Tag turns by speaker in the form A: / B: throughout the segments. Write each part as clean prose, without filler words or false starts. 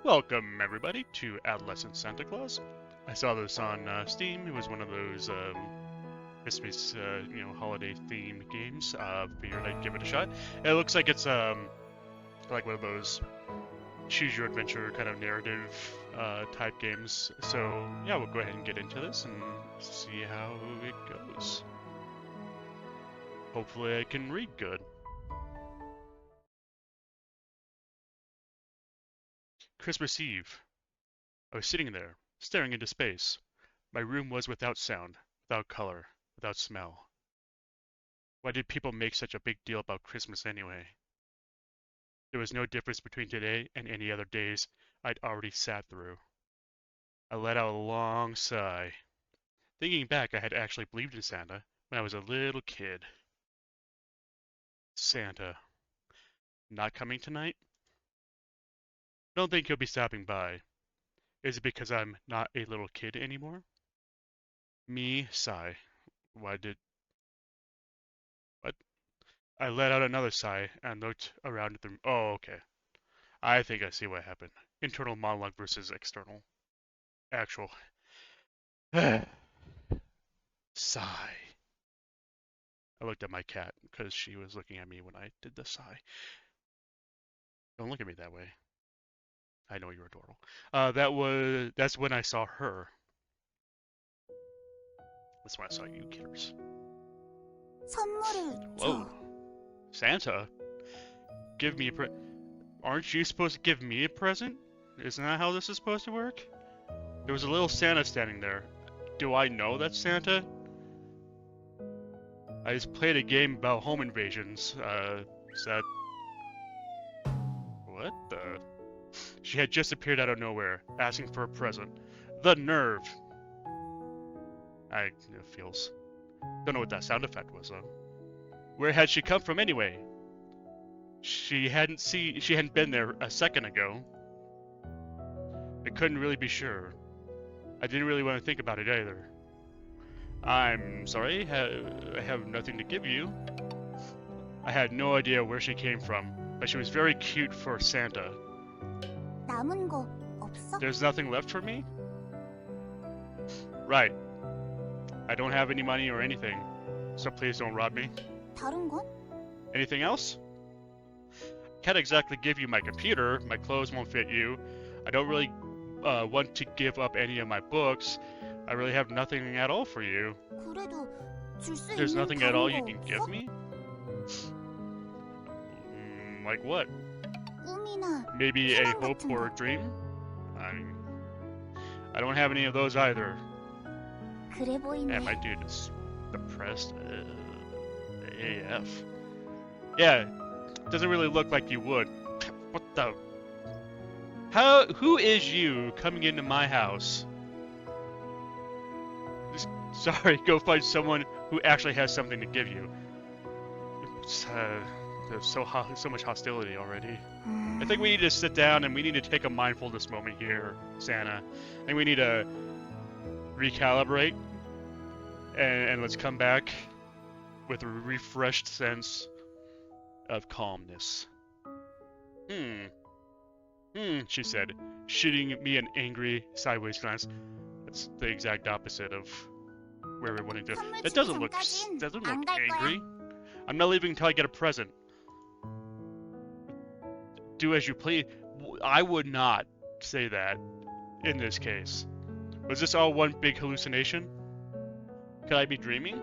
A: Welcome everybody to Adolescent Santa Claus. I saw this on Steam. It was one of those Christmas, holiday themed games. Figured I'd give it a shot. It looks like it's like one of those choose your adventure kind of narrative type games. So yeah, we'll go ahead and get into this and see how it goes. Hopefully I can read good. Christmas Eve. I was sitting there, staring into space. My room was without sound, without color, without smell. Why did people make such a big deal about Christmas anyway? There was no difference between today and any other days I'd already sat through. I let out a long sigh. Thinking back, I had actually believed in Santa when I was a little kid. Santa. Not coming tonight? I don't think he'll be stopping by. Is it because I'm not a little kid anymore? Me, sigh. What? I let out another sigh and looked around at the room. Oh, okay. I think I see what happened. Internal monologue versus external. Actual. Sigh. I looked at my cat because she was looking at me when I did the sigh. Don't look at me that way. I know you're adorable. That's when I saw her. That's when I saw you, kidders. Whoa. Santa? Give me a Aren't you supposed to give me a present? Isn't that how this is supposed to work? There was a little Santa standing there. Do I know that's Santa? I just played a game about home invasions. Is that... What the... She had just appeared out of nowhere, asking for a present. The nerve! It feels... Don't know what that sound effect was, though. Where had she come from, anyway? She hadn't been there a second ago. I couldn't really be sure. I didn't really want to think about it either. I'm sorry, I have nothing to give you. I had no idea where she came from, but she was very cute for Santa.
B: 남은 거 없어?
A: There's nothing left for me? Right. I don't have any money or anything, so please don't rob me.
B: 다른 건?
A: Anything else? Can't exactly give you my computer. My clothes won't fit you. I don't really want to give up any of my books. I really have nothing at all for you.
B: 그래도 줄 수
A: There's
B: 있는
A: nothing at all
B: 다른
A: you
B: 거
A: can
B: 없어?
A: give me? Like what?
B: 꿈이나
A: Maybe a
B: 희망
A: hope
B: 같은
A: or
B: 거.
A: a dream? I don't have any of those either.
B: 그래 보이네.
A: Man, my dude is depressed AF. Yeah, doesn't really look like you would. What the? Who is you coming into my house? Sorry, go find someone who actually has something to give you. There's so much hostility already. I think we need to sit down and we need to take a mindfulness moment here, Santa. I think we need to recalibrate and let's come back with a refreshed sense of calmness. She said, shooting me an angry sideways glance. That's the exact opposite of where we're wanting to.
B: 선물
A: That
B: 주기
A: doesn't look
B: 전까진 안 갈
A: angry.
B: 거야.
A: I'm not leaving until I get a present. Do as you please. I would not say that in this case. Was this all one big hallucination? Could I be dreaming?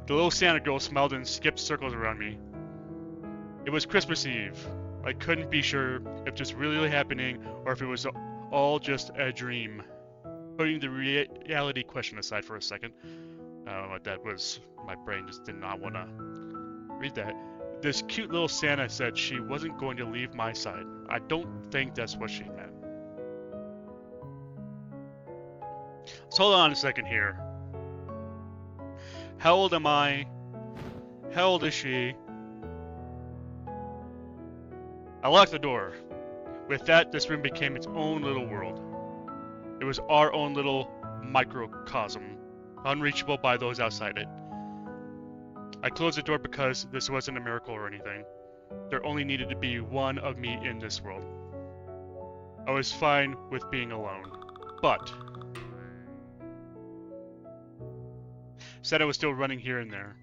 A: The little Santa girl smiled and skipped circles around me. It was Christmas Eve. I couldn't be sure if this really happening or if it was all just a dream. Putting the reality question aside for a second. That was... My brain just did not want to read that. This cute little Santa said she wasn't going to leave my side. I don't think that's what she meant. Let's hold on a second here. How old am I? How old is she? I locked the door. With that, this room became its own little world. It was our own little microcosm, unreachable by those outside it. I closed the door because this wasn't a miracle or anything. There only needed to be one of me in this world. I was fine with being alone. But Santa was still running here and there.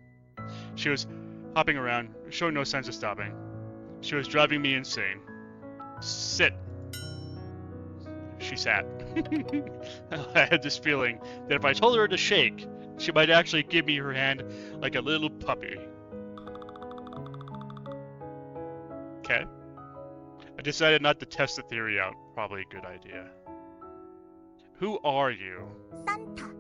A: She was hopping around, showing no signs of stopping. She was driving me insane. Sit. She sat. I had this feeling that if I told her to shake, she might actually give me her hand like a little puppy. Okay. I decided not to test the theory out. Probably a good idea. Who are you?
B: 산타.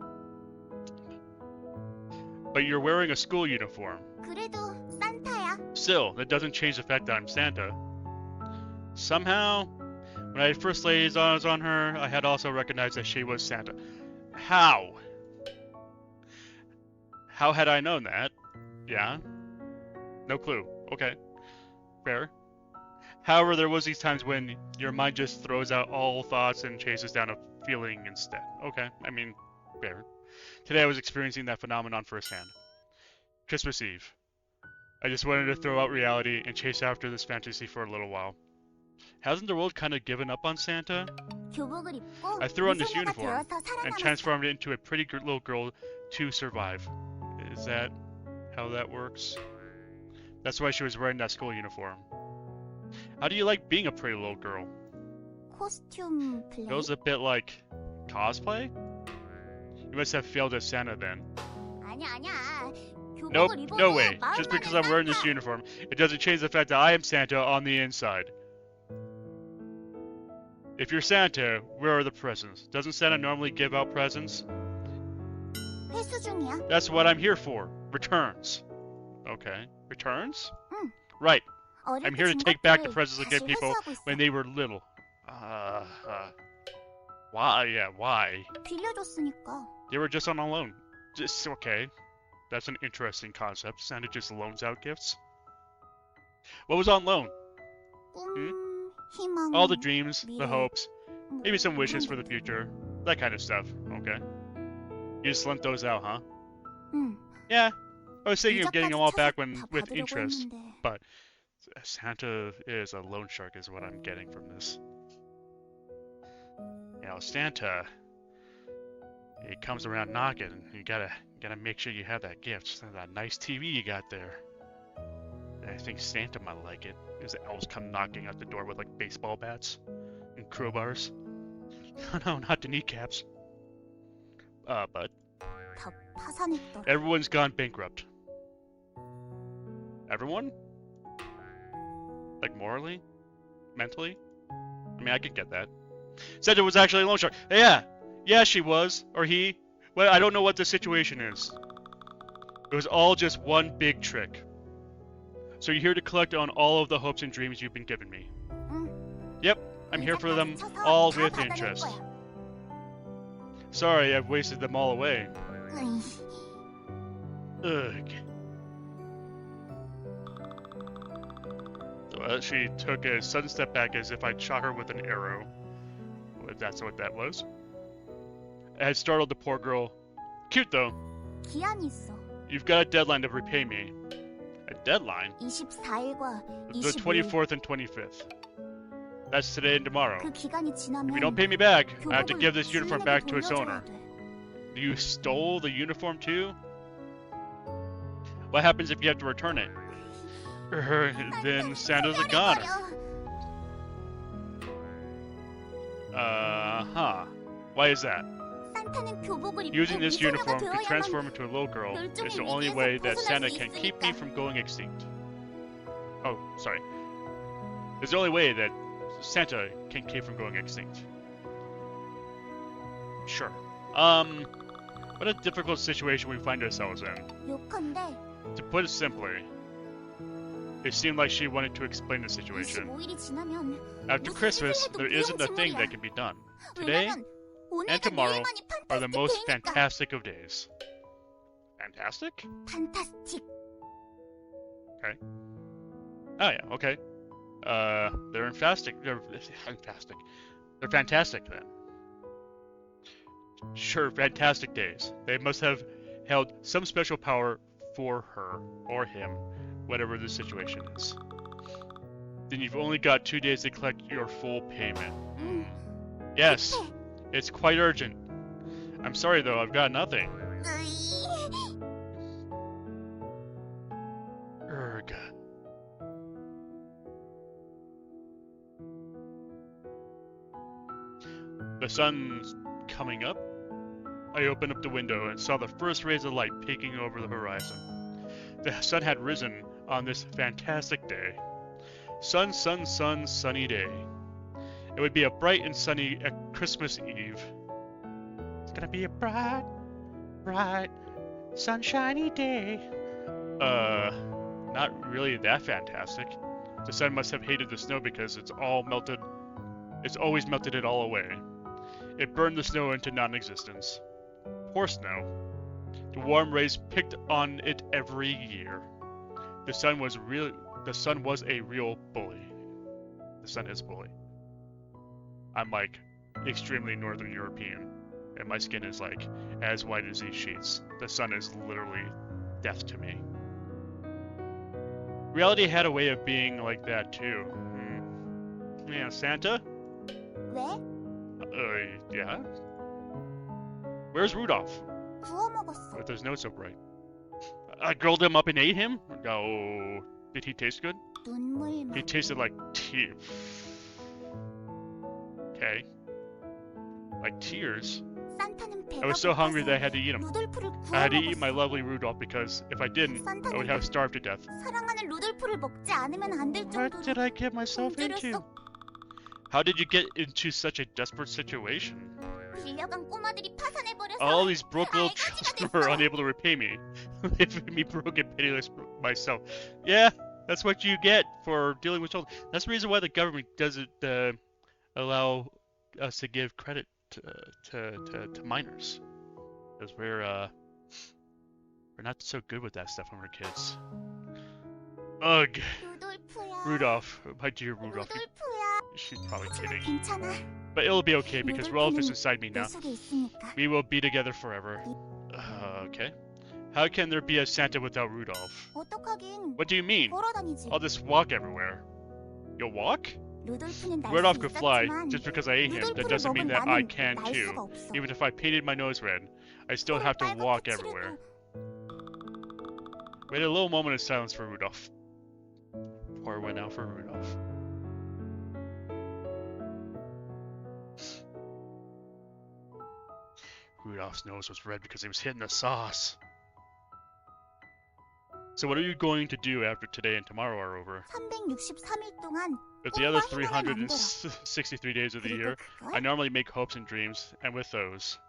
A: But you're wearing a school uniform.
B: 그래도 산타야.
A: Still, that doesn't change the fact that I'm Santa. Somehow, when I first laid eyes on her, I had also recognized that she was Santa. How? How had I known that? Yeah? No clue. Okay. Fair. However, there was these times when your mind just throws out all thoughts and chases down a feeling instead. Okay, I mean, fair. Today I was experiencing that phenomenon firsthand. Christmas Eve. I just wanted to throw out reality and chase after this fantasy for a little while. Hasn't the world kind of given up on Santa?
B: 교복을 입고
A: I threw on this
B: 미소녀가
A: uniform
B: 되어서
A: and
B: 살아남았어.
A: transformed it into a pretty little girl to survive. Is that how that works? That's why she was wearing that school uniform. How do you like being a pretty little girl?
B: 코스튬 플레이?
A: Feels a bit like cosplay? You must have failed as Santa then.
B: 아니야.
A: Nope,
B: 교복을 입어도
A: no way.
B: 마음만은
A: Just because I'm wearing this
B: 산타.
A: uniform, it doesn't change the fact that I am Santa on the inside. If you're Santa, where are the presents? Doesn't Santa normally give out presents?
B: 회수 중이야.
A: That's what I'm here for. Returns. Okay. Returns?
B: 응.
A: Right.
B: 어릴
A: I'm
B: 때
A: here to
B: 준
A: take back the
B: 것들을
A: presents I give
B: 다시
A: people
B: 회수하고 있어.
A: when they were little. Why? Yeah, why?
B: 빌려줬으니까.
A: They were just on a loan. Just okay. That's an interesting concept. Santa just loans out gifts. What was on loan?
B: 꿈, 희망,
A: All the dreams, the
B: 미래,
A: hopes,
B: 뭐
A: maybe some wishes
B: 그런
A: for the
B: 것들.
A: future. That kind of stuff. Okay. You just lent those out, huh?
B: 응.
A: Yeah. I was thinking of getting them all back
B: 이자까지
A: when
B: 다
A: with
B: 받으려고
A: interest.
B: 했는데.
A: But Santa is a loan shark is what I'm getting from this. You know, Santa, he comes around knocking, and you gotta make sure you have that gift. That nice TV you got there. I think Santa might like it. Because the elves come knocking at the door with like baseball bats and crowbars. No, not the kneecaps. But
B: 다 파산했더라.
A: everyone's gone bankrupt. Everyone? Like morally? Mentally? I mean, I could get that. Santa was actually a loan shark. Yeah! Yeah, she was. Or he. Well, I don't know what the situation is. It was all just one big trick. So you're here to collect on all of the hopes and dreams you've been giving me.
B: 응.
A: Yep, I'm here for them
B: 이자까지 쳐서
A: all
B: 다
A: with
B: 받아낼
A: interest.
B: 거야.
A: Sorry, I've wasted them all away.
B: 으이,
A: Ugh. She took a sudden step back as if I'd shot her with an arrow. Well, that's what that was. It had startled the poor girl. Cute though.
B: 기한이 있어.
A: You've got a deadline to repay me. A deadline?
B: 24일과
A: The
B: 25일.
A: 24th and 25th. That's today and tomorrow.
B: 그 기간이
A: If you
B: 지나면
A: don't pay me back, I have to
B: 교복을
A: give this uniform
B: 주인에게
A: back to its
B: 돌려줘야
A: owner.
B: 돼.
A: You stole the uniform too? What happens if you have to return it? Then Santa's a goner. Uh-huh. Why is that?
B: 산타는 교복을 입고
A: Using this
B: 미소녀가
A: uniform to
B: 되어야만
A: transform into a little girl is the only way that Santa can keep me from going extinct. Oh, sorry. It's the only way that Santa can keep from going extinct. Sure. What a difficult situation we find ourselves in.
B: 요컨대
A: To put it simply, it seemed like she wanted to explain the situation.
B: 25일이 지나면
A: After Christmas, there isn't a thing that can be done. Today
B: 왜냐면 오늘과
A: and tomorrow
B: 내일만이
A: are the most
B: 판타스틱 데이니까.
A: fantastic of days. Fantastic?
B: 판타스틱.
A: Oh yeah, okay. They're fantastic. They're fantastic. They're fantastic then. Sure, fantastic days. They must have held some special power for her or him, whatever the situation is. Then you've only got 2 days to collect your full payment.
B: 응.
A: Yes,
B: 급해.
A: it's quite urgent. I'm sorry though, I've got nothing.
B: 으이.
A: Urgh. The sun's coming up. I opened up the window and saw the first rays of light peeking over the horizon. The sun had risen on this fantastic day. Sun, sun, sun, sunny day. It would be a bright and sunny Christmas Eve. It's gonna be a bright, bright, sunshiny day. Not really that fantastic. The sun must have hated the snow because it's always melted it all away. It burned the snow into non-existence. Poor snow. The warm rays picked on it every year. The sun was a real bully. The sun is a bully. I'm like extremely Northern European, and my skin is like as white as these sheets. The sun is literally death to me. Reality had a way of being like that too. Yeah, Santa?
B: 왜?
A: Yeah? Where's Rudolph?
B: 구워 먹었어.
A: But there's no so bright. I grilled him up and ate him? Oh, did he taste good?
B: 눈물만.
A: He tasted like tea. Okay. Like tears?
B: 산타는 배가
A: I was so hungry
B: 고파서
A: that I had to eat him.
B: 루돌프를 구워
A: I had to eat my
B: 먹었어.
A: lovely Rudolph because if I didn't, I would have starved to death.
B: 사랑하는 루돌프를 먹지 않으면 안 될
A: What
B: 정도로
A: did I get myself into?
B: 굶주렸어.
A: How did you get into such a desperate situation?
B: 빌려간 꼬마들이 파산해버려서
A: All these broke little
B: 알가지가
A: children were
B: 됐어.
A: unable to repay me, leaving me broke and penniless myself. Yeah, that's what you get for dealing with children. That's the reason why the government doesn't allow us to give credit to minors, because we're not so good with that stuff when we're kids. Ugh,
B: 루돌프야.
A: Rudolph, my dear Rudolph.
B: 루돌프야.
A: She's probably
B: 하지만
A: kidding,
B: 괜찮아.
A: but it'll be okay because Rudolph is inside me
B: 내
A: now.
B: 속에 있으니까.
A: We will be together forever. Okay. How can there be a Santa without Rudolph?
B: 어떡하긴.
A: What do you mean?
B: 걸어다니지.
A: I'll just walk everywhere. You'll walk?
B: 루돌프는 날
A: Rudolph
B: 수
A: could fly.
B: 있었지만
A: Just because I ate him, that
B: 루돌프를
A: doesn't
B: 먹은
A: mean that I
B: 나는
A: can
B: 날
A: too.
B: 수가 없어.
A: Even if I painted my nose red, I still
B: 코를
A: have to
B: 빨갛게
A: walk
B: 칠해도
A: everywhere. Wait a little moment of silence for Rudolph. Pour one out for Rudolph. Rudolph's nose was red because he was hitting the sauce. So what are you going to do after today and tomorrow are over?
B: 363일 동안
A: With the other
B: 꿈과 희망을 만들어.
A: 363 days of the
B: 그리고
A: year,
B: 그걸
A: I normally make hopes and dreams, and with those,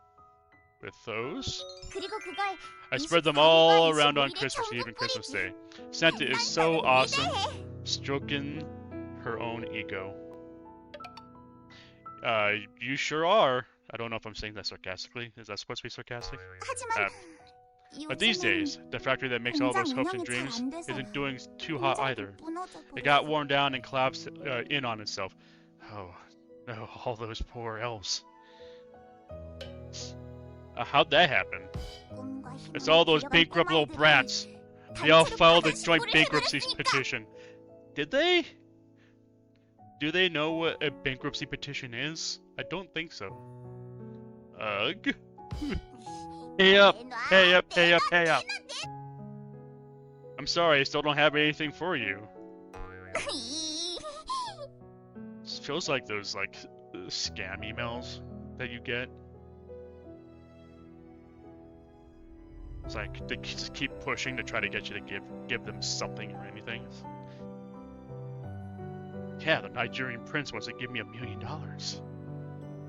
B: 그리고 그걸
A: I spread them
B: 24일과
A: all around on
B: 25일에
A: Christmas Eve and Christmas
B: 전부
A: Day. Santa is so
B: 장난감을
A: awesome,
B: 위대해.
A: stroking her own ego. You sure are. I don't know if I'm saying that sarcastically. Is that supposed to be sarcastic?
B: 하지만
A: But these days, the factory that makes all those hopes and dreams isn't doing too hot either. It got worn down and collapsed in on itself. Oh, no, all those poor elves. How'd that happen? It's all those bankrupt little brats. They all filed a joint bankruptcy petition. Did they? Do they know what a bankruptcy petition is? I don't think so. Ugh. Pay up! Pay up! Pay up! Pay up! I'm sorry, I still don't have anything for you. This feels like those scam emails that you get. It's like they just keep pushing to try to get you to give them something or anything. Yeah, the Nigerian prince wants to give me $1 million.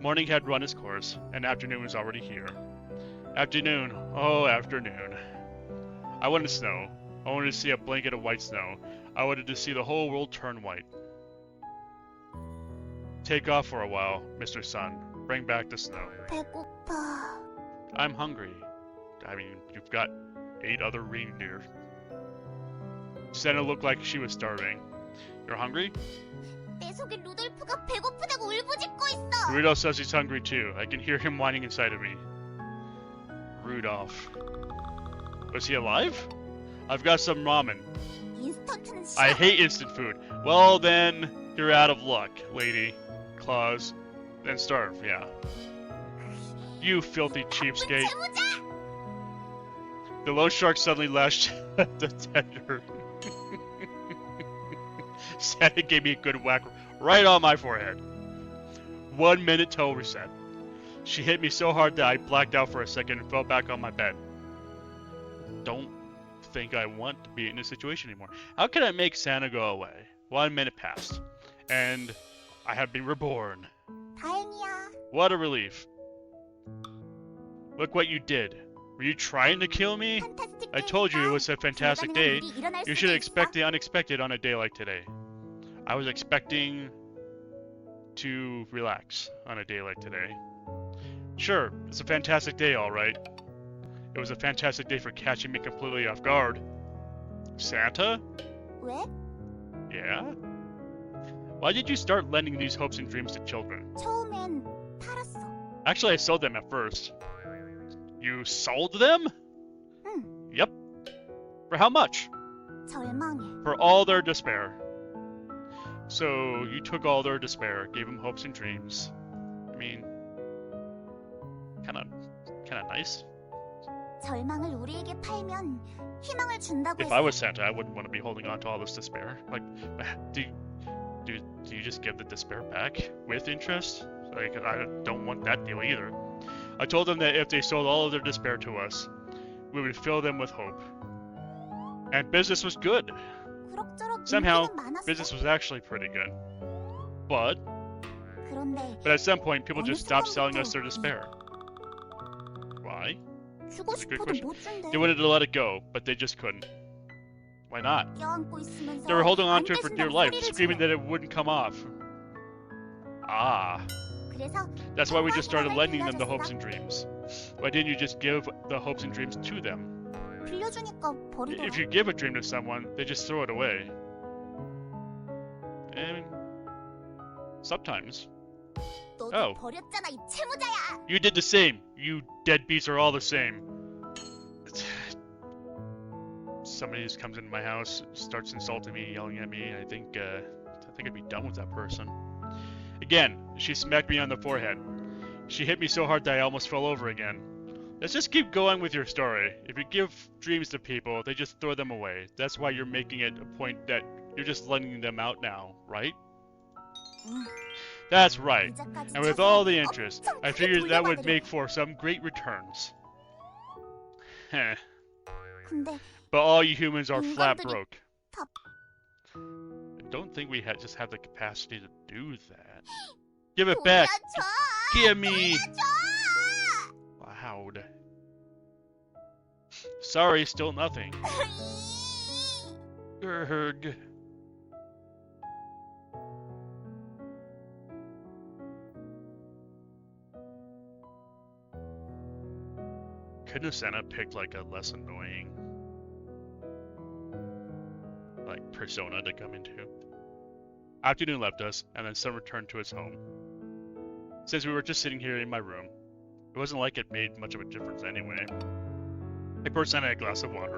A: Morning had run its course, and afternoon was already here. Afternoon, oh afternoon. I wanted snow. I wanted to see a blanket of white snow. I wanted to see the whole world turn white. Take off for a while, Mr. Sun. Bring back the snow.
B: 배고파.
A: I'm hungry. I mean, you've got 8 other reindeer. Santa looked like she was starving. You're hungry?
B: 내 속에 루돌프가 배고프다고 울부짖고 있어.
A: Rudolph says he's hungry too. I can hear him whining inside of me. Rudolph. Was he alive? I've got some ramen.
B: 인스턴트는 싫어.
A: I hate instant food. Well, then you're out of luck, Lady Claus. Then starve, yeah. You filthy cheapskate.
B: 채무자!
A: The loan shark suddenly lashed at the tender. Santa gave me a good whack right on my forehead. 1 minute total reset. She hit me so hard that I blacked out for a second and fell back on my bed. Don't think I want to be in this situation anymore. How can I make Santa go away? 1 minute passed, and I have been reborn.
B: 다행이야.
A: What a relief. Look what you did. Were you trying to kill me? I told you it was a fantastic day. You should expect the unexpected on a day like today. I was expecting to relax on a day like today. Sure, it's a fantastic day, alright. It was a fantastic day for catching me completely off guard. Santa?
B: 왜?
A: Yeah? Why did you start lending these hopes and dreams to children?
B: 처음엔 팔았어.
A: Actually, I sold them at first. You sold them?
B: 응.
A: Yep. For how much?
B: 절망해.
A: For all their despair. So, you took all their despair, gave them hopes and dreams. I mean, kinda nice.
B: 절망을 우리에게 팔면 희망을 준다고
A: If I was Santa, I wouldn't want to be holding on to all this despair. Like, do you just give the despair back with interest? Like, I don't want that deal either. I told them that if they sold all of their despair to us, we would fill them with hope. And business was good.
B: 그럭저럭
A: Somehow,
B: 인기는 많았어.
A: business was actually pretty good. But
B: 그런데
A: at some point, people just stopped selling us their despair. Why?
B: 주고
A: That's a good
B: 싶어도
A: question.
B: 못 준대.
A: They wanted to let it go, but they just couldn't. Why not?
B: 껴안고 있으면서
A: They were holding on
B: 안
A: to it for
B: 되신다고
A: dear life,
B: 소리를
A: screaming
B: 지르.
A: that it wouldn't come off. Ah,
B: 그래서
A: that's why we just started
B: 희망을
A: lending them the
B: 빌려줬어.
A: hopes and dreams. Why didn't you just give the hopes and dreams to them?
B: 빌려주니까 버리더라.
A: If you give a dream to someone, they just throw it away. And sometimes.
B: 너도
A: Oh.
B: 버렸잖아 이 채무자야.
A: You did the same. You deadbeats are all the same. Somebody just comes into my house, starts insulting me, yelling at me. I think I'd be done with that person. Again, she smacked me on the forehead. She hit me so hard that I almost fell over again. Let's just keep going with your story. If you give dreams to people, they just throw them away. That's why you're making it a point that you're just letting them out now, right?
B: 응.
A: That's right.
B: 이자까지
A: And with
B: 쳐서
A: all the interest,
B: 엄청
A: I
B: 크게
A: figured that would
B: 돌려받으려.
A: make for some great returns. Heh.
B: 근데
A: But all you humans are flat
B: 인간들이
A: broke.
B: 다-
A: I don't think we just have the capacity to do that. Give it back!
B: 돌려줘.
A: Give me!
B: 돌려줘.
A: Loud. Sorry, still nothing. Urgh. Couldn't Santa picked like a less annoying like persona to come into? Afternoon left us, and then Sun returned to his home. Since we were just sitting here in my room, it wasn't like it made much of a difference anyway. I poured Santa a glass of water.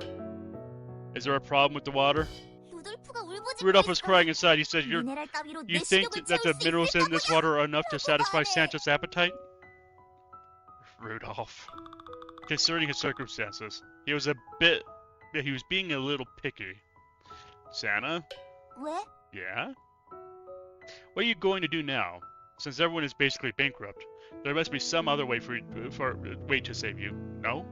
A: Is there a problem with the water?
B: 루돌프가 울부짖고
A: Rudolph was
B: 있어.
A: crying inside. He said,
B: 미네랄 따위로
A: You
B: 내
A: think
B: 식욕을
A: that the
B: 채울 수
A: minerals in
B: 있을
A: this
B: 거냐고.
A: water are enough to satisfy Santa's appetite? Rudolph. Considering his circumstances, he was being a little picky. Santa?
B: 왜?
A: Yeah? What are you going to do now? Since everyone is basically bankrupt, there must be some other way way to save you. No?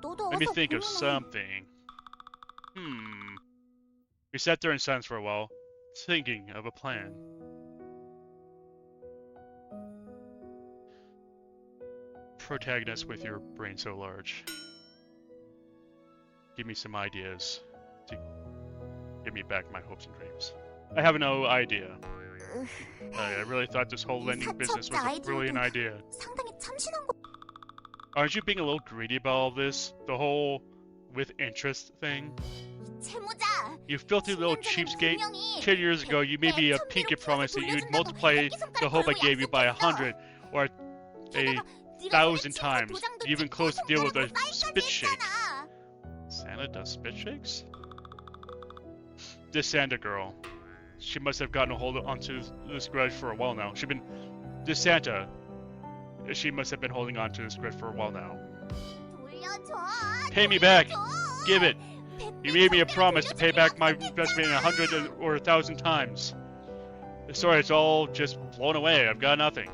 B: 너도
A: Let me
B: 어서
A: think of
B: 고민해.
A: something. We sat there in silence for a while, thinking of a plan. Protagonist with your brain so large. Give me some ideas to give me back my hopes and dreams. I have no idea. I really thought this whole lending business was a brilliant idea.
B: 상당히 참신한 거.
A: Aren't you being a little greedy about all this? The whole with interest thing?
B: 채무자.
A: You filthy little cheapskate. 10 years ago, you made me a pinky promise that you'd multiply the hope I gave you by 100 or 1,000 times. You even closed the deal with a spit shake. Santa Santa does spit shakes? This Santa girl. She must have gotten a hold onto this grudge for a while now. This Santa. She must have been holding on to this grudge for a while now. Pay me back! Give it! You made me a promise to pay back my investment 100 or 1,000 times. Sorry, it's all just blown away. I've got nothing.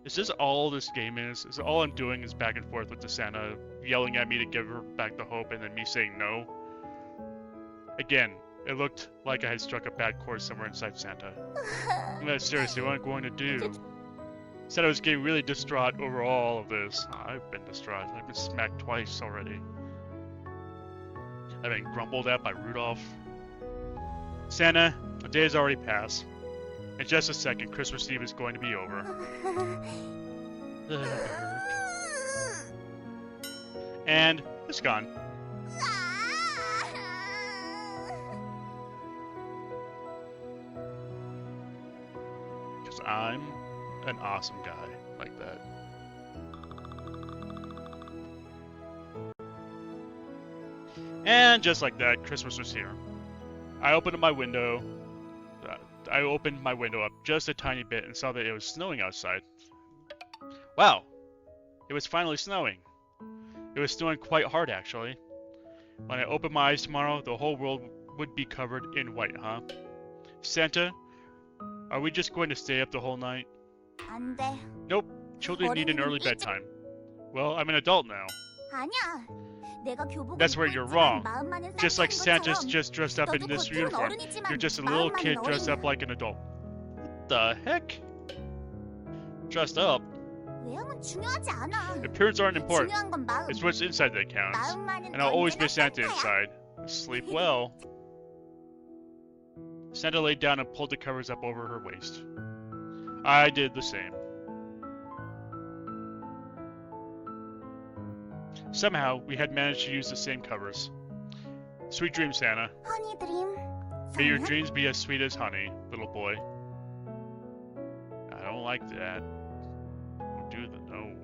A: Is this all this game is? Is all I'm doing is back and forth with the Santa, yelling at me to give her back the hope and then me saying no? Again, it looked like I had struck a bad chord somewhere inside Santa. No, seriously, what am I going to do? Santa was getting really distraught over all of this. I've been distraught. I've been smacked twice already. I've been grumbled at by Rudolph. Santa, a day has already passed. In just a second, Christmas Eve is going to be over. And it's gone. Because I'm an awesome guy like that. And just like that, Christmas was here. I opened my window up just a tiny bit and saw that it was snowing outside. Wow! It was finally snowing. It was snowing quite hard, actually. When I open my eyes tomorrow, the whole world would be covered in white, huh? Santa, are we just going to stay up the whole night? Nope. Children need an early bedtime. Well, I'm an adult now. That's where you're wrong. Just like Santa's just dressed up in this uniform. You're just a little kid dressed up like an adult. What the heck? Dressed up? Appearances aren't important. It's what's inside that counts. And I'll always be Santa inside. Sleep well. Santa laid down and pulled the covers up over her waist. I did the same. Somehow, we had managed to use the same covers. Sweet dreams, Santa. May your dreams be as sweet as honey, little boy. I don't like that. Don't do the no.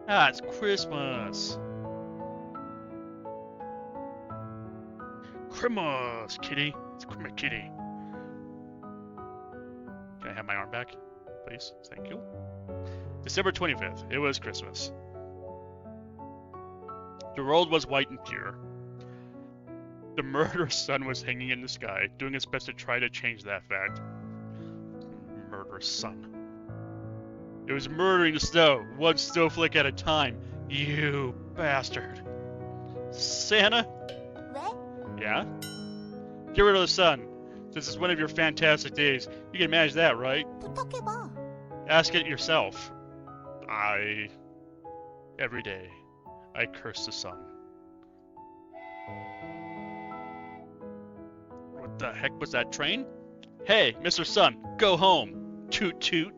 A: Ah, it's Christmas. Christmas, kitty. It's Christmas, kitty. Can I have my arm back, please? Thank you. December 25th. It was Christmas. The world was white and pure. The murderous sun was hanging in the sky, doing its best to try to change that fact. Murderous sun. It was murdering the snow, one snowflake at a time. You bastard. Santa? Yeah? Get rid of the sun. This is one of your fantastic days. You can manage that, right? Ask it yourself. Every day, I curse the sun. What the heck was that train? Hey, Mr. Sun, go home. Toot toot.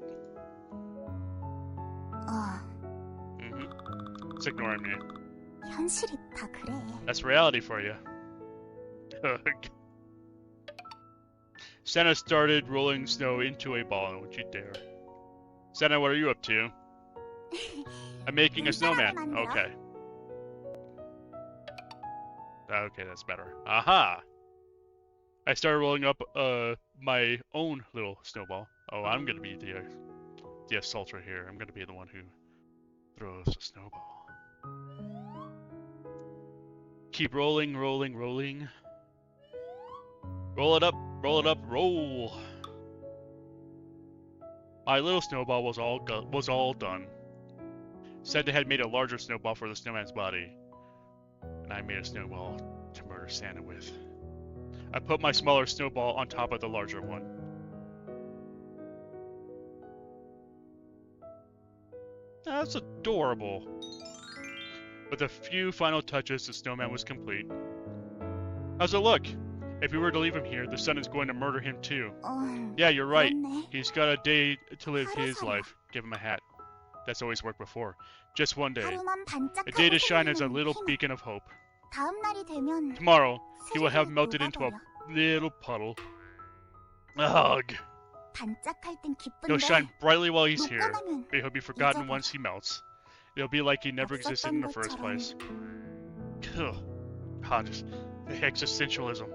A: It's ignoring me. That's reality for you. Santa started rolling snow into a ball. Don't you dare. Santa, what are you up to? I'm making a snowman. Okay. Okay, that's better. Aha! I started rolling up my own little snowball. Oh, I'm gonna be the assaulter here. I'm gonna be the one who throws the snowball. Keep rolling, rolling, rolling. Roll it up, roll. My little snowball was all done. Santa had made a larger snowball for the snowman's body, and I made a snowball to murder Santa with. I put my smaller snowball on top of the larger one. That's adorable. With a few final touches, the snowman was complete. How's it look? If we were to leave him here, the sun is going to murder him too. Yeah, you're right. He's got a day to live his life. Give him a hat. That's always worked before. Just one day. A day to shine as a little beacon of hope. Tomorrow, he will have melted into a little puddle. Ugh. He'll shine brightly while he's here, but he'll be forgotten once he melts. It'll be like he never existed in
B: 없었던
A: the first
B: 것처럼.
A: place. Ugh. Just the existentialism.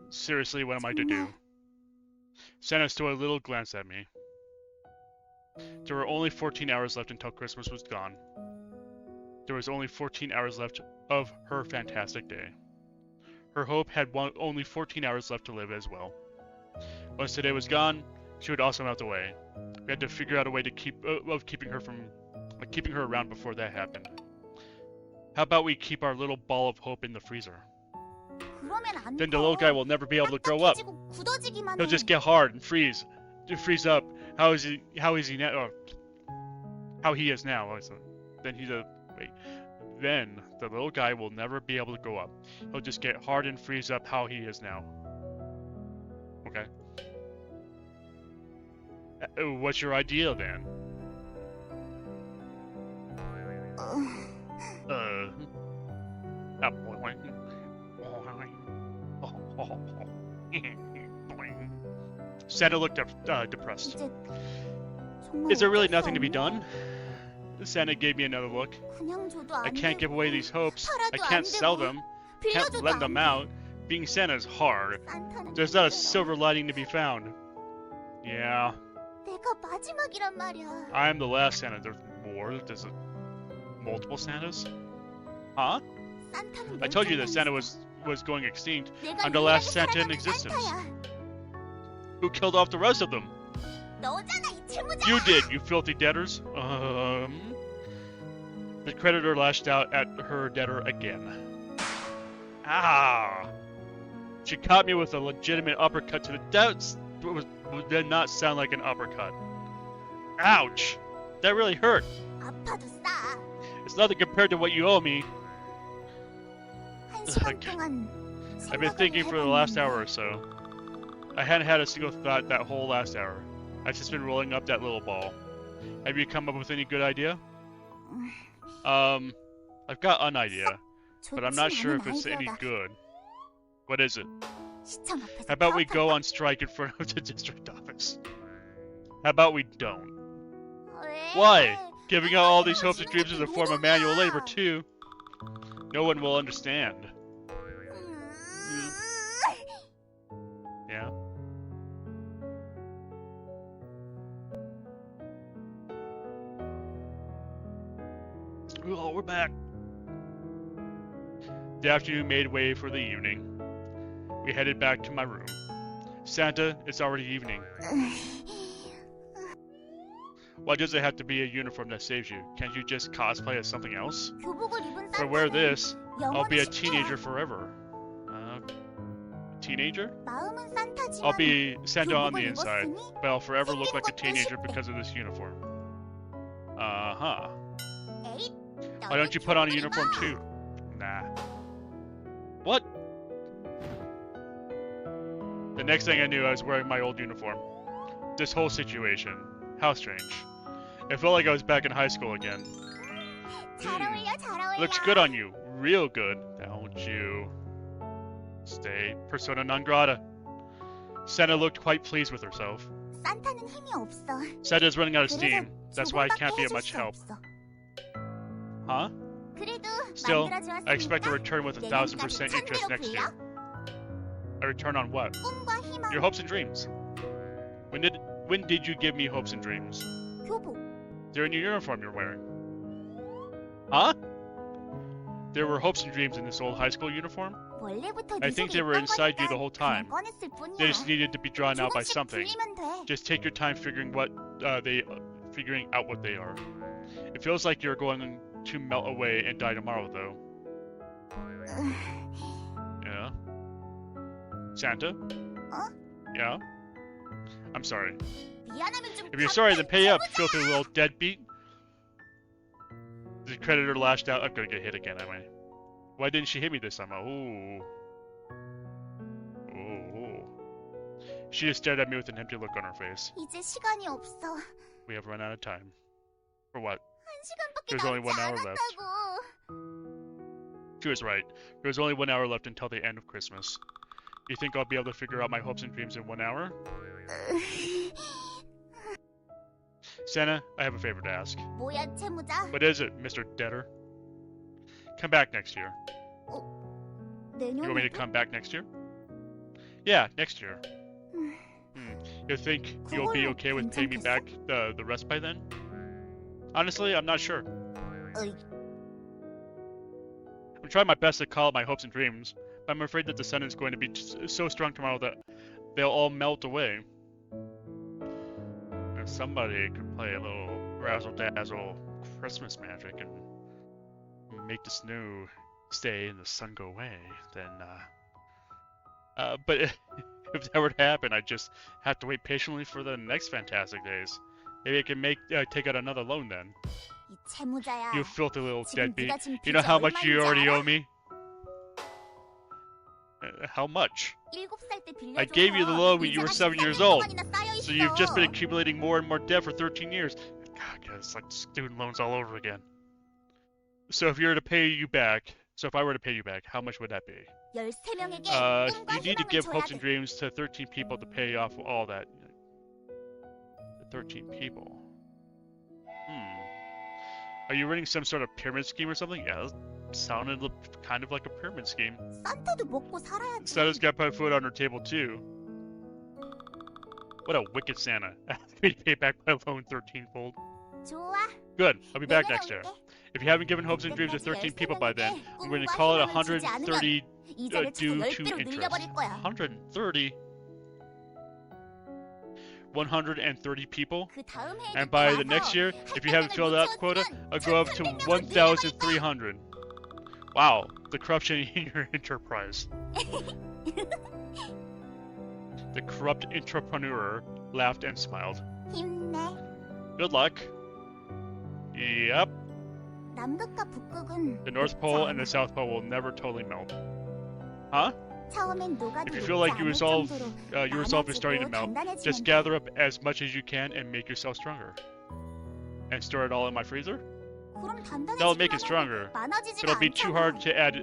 A: Seriously, what am I to do?
B: 정말.
A: Santa stole a little glance at me. There were only 14 hours left until Christmas was gone. There was only 14 hours left of her fantastic day. Her hope had only 14 hours left to live as well. Once today was gone, she would also melt away. We had to figure out a way to keeping her around before that happened. How about we keep our little ball of hope in the freezer?
B: 그러면 안
A: Then the little guy will never be able to grow up.
B: 딱딱해지고 굳어지기만
A: He'll
B: 해.
A: just get hard and freeze up. How is he now? How he is now? Then Then the little guy will never be able to grow up. He'll just get hard and freeze up how he is now. Okay. What's your idea then? Santa looked depressed.
B: 이제 정말
A: Is there really
B: 어쩔 수
A: nothing to be
B: 없네.
A: done? Santa gave me another look.
B: 그냥 줘도
A: I
B: 안
A: can't
B: 되고,
A: give away these hopes. I
B: 팔아도 안
A: can't sell
B: 되고,
A: them. Can't
B: 빌려줘도
A: lend
B: 안
A: them
B: 돼.
A: out. Being Santa is hard.
B: 산타는
A: There's not a
B: 절대로
A: silver lining to be found. Yeah,
B: 내가 마지막이란 말이야.
A: I am the last Santa. There's more. There's multiple Santas? Huh?
B: 산타는
A: I told you that Santa
B: 멸종당했어.
A: was going extinct.
B: 내가
A: I'm the last
B: 유일하게
A: Santa in
B: 살아남은
A: existence.
B: 산타야.
A: Who killed off the rest of them?
B: 너잖아, 이 채무자.
A: You did, you filthy debtors. The creditor lashed out at her debtor again. Ah! She caught me with a legitimate uppercut to the doubts. Did not sound like an uppercut. Ouch! That really hurt.
B: 아파도 싸.
A: It's nothing compared to what you owe me.
B: 1시간 동안
A: I've been thinking for the last hour or so. I hadn't had a single thought that whole last hour. I've just been rolling up that little ball. Have you come up with any good idea? I've got an idea, but I'm not sure if it's any good. What is it?
B: 시청 앞에서
A: How about we
B: 파업한다.
A: go on strike in front of the district office? How about we don't?
B: 왜?
A: Why? Giving out all these hopes and dreams is a form of manual labor too. No one will understand. Yeah? Oh, we're back. The afternoon made way for the evening. We headed back to my room. Santa, it's already evening. Why does it have to be a uniform that saves you? Can't you just cosplay as something else?
B: 교복을 입은
A: If I wear
B: 산타는
A: this, I'll be a
B: 영원히
A: teenager
B: 시대야.
A: forever. Teenager?
B: 마음은 산타지만
A: I'll be Santa on the
B: 교복을
A: inside,
B: 입었으니
A: but I'll forever look like a
B: 생긴 것도
A: teenager
B: 쉽대.
A: because of this uniform. Uh-huh.
B: 에잇,
A: Why don't you put on a
B: 교복을
A: uniform
B: 입어.
A: too? Nah. What? The next thing I knew, I was wearing my old uniform. This whole situation. How strange. It felt like I was back in high school again.
B: 잘 어울려, 잘 어울려.
A: Looks good on you. Real good. Don't you? Stay. Persona non grata. Santa looked quite pleased with herself.
B: 산타는 힘이 없어.
A: Santa's running out of
B: 그래서
A: steam. That's why I
B: 조금밖에
A: can't be of
B: 해줄
A: much
B: 수
A: help.
B: 없어.
A: Huh?
B: 그래도
A: Still,
B: 만들어주었으니까
A: I expect to return with
B: 내년까지
A: 1,000% interest
B: 천대로
A: next
B: 굴려.
A: year. A return on what?
B: 꿈과 희망,
A: Your hopes and dreams. When did you give me hopes and dreams?
B: 교복.
A: They're in your uniform you're wearing. Huh? There were hopes and dreams in this old high school uniform?
B: 원래부터
A: I
B: 네
A: think
B: 속에
A: they were
B: 있던
A: inside you the
B: 거니까
A: whole time.
B: 그냥 꺼냈을 뿐이야.
A: They just needed to be drawn out by
B: 조금씩
A: something.
B: 불리면 돼.
A: Just take your time figuring out what they are. It feels like you're going to melt away and die tomorrow, though. Yeah? Santa?
B: Huh?
A: Yeah? I'm sorry.
B: 미안하면 좀
A: If you're sorry, then pay up,
B: 해보자.
A: filthy little deadbeat. The creditor lashed out. I'm gonna get hit again, am I? Why didn't she hit me this time? Oh. Oh. She just stared at me with an empty look on her face.
B: 이제 시간이 없어.
A: We have run out of time. For what?
B: 1시간밖에
A: There's only
B: 남지
A: 1 hour left.
B: 않았다고.
A: She was right. There's only 1 hour left until the end of Christmas. You think I'll be able to figure out my hopes and dreams in 1 hour? Santa, I have a favor to ask.
B: 뭐야, 채무자?
A: What is it, Mr. Debtor? Come back next year. You want me to
B: 내년에도?
A: come back next year? Yeah, next year. You think you'll be okay with paying me back the rest by then? Honestly, I'm not sure.
B: 어이,
A: I'm trying my best to call up my hopes and dreams, but I'm afraid that the sun is going to be so strong tomorrow that they'll all melt away. If somebody could play a little razzle-dazzle Christmas magic and make the snow stay and the sun go away, then, but if that were to happen, I'd just have to wait patiently for the next fantastic days. Maybe I can take out another loan then.
B: 이 채무자야.
A: You filthy little
B: 지금
A: deadbeat.
B: 네가 진
A: You know
B: 빚이
A: how much you
B: 얼마인지
A: already
B: 알아?
A: owe me? How much?
B: 7살 때 빌려줘서
A: I gave you the loan when you were 7 years old.
B: 동안이나 쌓여
A: So you've just been
B: 있어.
A: accumulating more and more debt for 13 years. God, it's like student loans all over again. So if I were to pay you back, how much would that be?
B: 13명에게
A: You
B: 꿈과
A: need to
B: 희망을
A: give
B: 줘야
A: hopes
B: 돼.
A: and dreams to 13 people to pay off all that. 13 people. Are you running some sort of pyramid scheme or something? Yeah, that sounded kind of like a pyramid scheme.
B: 산타도 먹고 살아야지.
A: Santa's got to put food on her table too. What a wicked Santa. Ask me to pay back my loan 13-fold.
B: 좋아.
A: Good, I'll be back
B: 내년에
A: next year.
B: 올게.
A: If you haven't given hopes and dreams to 13 people by then, I'm going to call it 130
B: 이자를 차서
A: due
B: 10배로
A: to interest.
B: 늘려버릴 거야.
A: 130? 130 people?
B: 그 다음 해에
A: And by the next year, if you haven't filled that quota, I'll go up to 1,300. Wow, the corruption in your enterprise. The corrupt entrepreneur laughed and smiled.
B: 힘내.
A: Good luck. Yep,
B: 남극과 북극은
A: the North Pole and the South Pole will never totally melt. Huh?
B: 처음엔 녹아도
A: If you feel like
B: 녹지
A: your
B: 않을
A: resolve,
B: 정도로
A: your resolve is starting to
B: 많아지고
A: melt, just
B: 단단해지면
A: gather up as much as you can and make yourself stronger. And store it all in my freezer?
B: 그럼 단단해지기만
A: That'll make it
B: 하면
A: stronger.
B: 많아지지가
A: It'll be too hard
B: 않잖아.
A: to add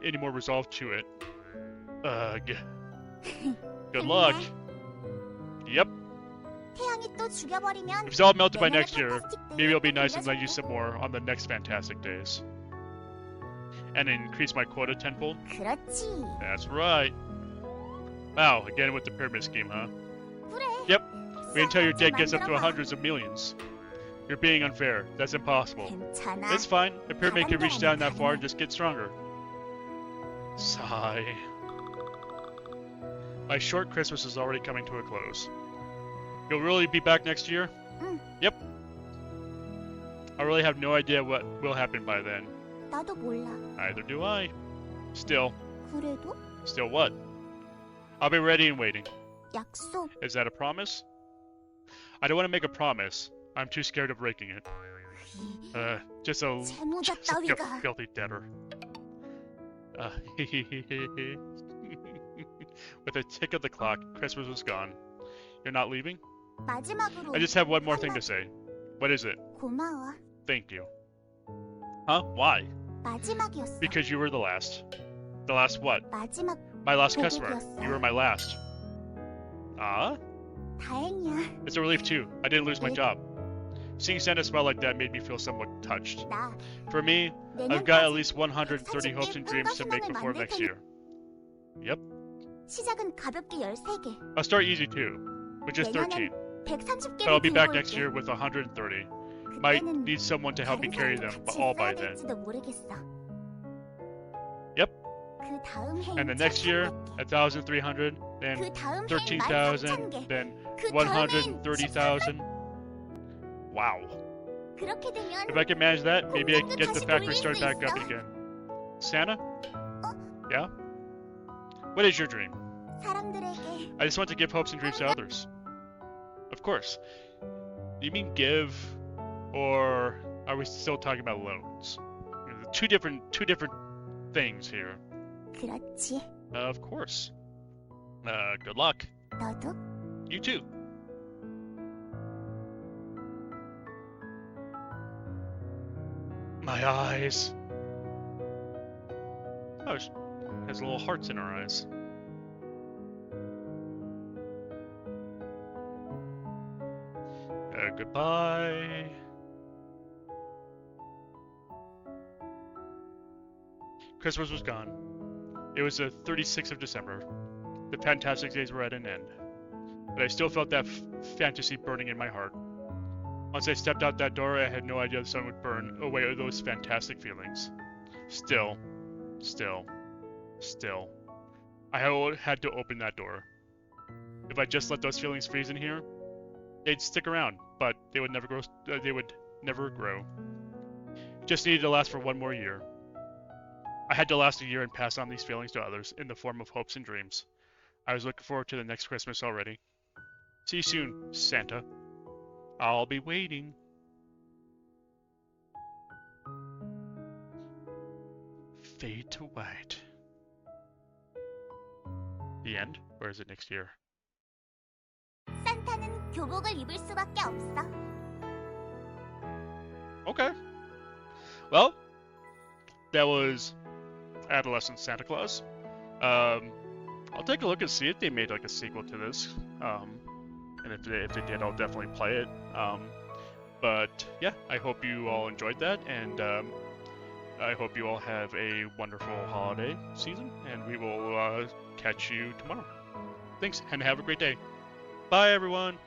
A: any more resolve to it. Good luck. Yep.
B: 태양이 또 죽여버리면
A: If it's all melted by
B: 내년에
A: next year,
B: 판타스틱 데이에
A: maybe it'll be
B: 또
A: nice and lend you
B: 빌려줄게.
A: some more on the next fantastic days. And increase my quota tenfold?
B: 그렇지.
A: That's right. Wow, again with the pyramid scheme, huh?
B: 그래.
A: Yep. Wait until your debt gets up to
B: 만들어봐.
A: hundreds of millions. You're being unfair. That's impossible.
B: 괜찮아.
A: It's fine. The pyramid can reach down that far and just get stronger. Sigh. My short Christmas is already coming to a close. You'll really be back next year? Yep. I really have no idea what will happen by then.
B: 나도 몰라.
A: Neither do I. Still
B: 그래도
A: what? I'll be ready and waiting.
B: 약속.
A: Is that a promise? I don't want to make a promise. I'm too scared of breaking it. Just
B: 채무자
A: like a
B: 따위가.
A: filthy debtor. With a tick of the clock, Christmas was gone. You're not leaving?
B: 마지막으로
A: I just have one more thing to say. What is it?
B: 고마워.
A: Thank you. Huh? Why?
B: 마지막이었어.
A: Because you were the last. The last what?
B: 마지막
A: My last customer.
B: 고객이었어.
A: You were my last. Ah?
B: 다행이야.
A: It's a relief too. I didn't lose my job. Seeing Santa smile like that made me feel somewhat touched.
B: 나
A: For me, I've got at
B: 내년까지
A: least 130 hopes and dreams to make before next year. Yep.
B: 시작은 가볍게 13개.
A: I'll start easy too, with just 13.
B: 내년엔 130개를
A: But I'll be back
B: 들고
A: next
B: 올게.
A: year with 130. Might
B: 그때는
A: need someone to help me
B: 다른
A: carry
B: 사람도
A: them, but
B: 같이
A: all by
B: 써야
A: then.
B: 될지도 모르겠어.
A: Yep.
B: 그 다음 해엔
A: And the next year,
B: 1300개.
A: 1,300, then
B: 그 다음 해엔
A: 13,000,
B: 13,000개.
A: then
B: 그 다음 해엔
A: 130,000. Wow.
B: 그렇게 되면
A: If I can manage that, maybe I can get the
B: 공장도
A: factory
B: 다시
A: started back
B: 돌릴 수
A: up
B: 있어.
A: again. Santa? Yeah? What is your dream?
B: 사람들에게
A: I just want to give hopes and dreams to others. Of course. You mean give, or are we still talking about loans? Two different things here.
B: 그렇지.
A: Of course. Good luck.
B: 너도
A: You too. My eyes. Oh, she has little hearts in her eyes. Goodbye. Christmas was gone. It was the 36th of December. The fantastic days were at an end. But I still felt that fantasy burning in my heart. Once I stepped out that door, I had no idea the sun would burn away those fantastic feelings. Still, I had to open that door. If I just let those feelings freeze in here, they'd stick around, but they would never grow. Just needed to last for one more year. I had to last a year and pass on these feelings to others in the form of hopes and dreams. I was looking forward to the next Christmas already. See you soon, Santa. I'll be waiting. Fade to white. The end? Or is it next year?
B: 산타는 교복을 입을 수밖에 없어.
A: Okay. Well, that was Adolescent Santa Claus. I'll take a look and see if they made like a sequel to this. And if they did, I'll definitely play it. But yeah, I hope you all enjoyed that, and I hope you all have a wonderful holiday season, and we will catch you tomorrow. Thanks, and have a great day. Bye, everyone.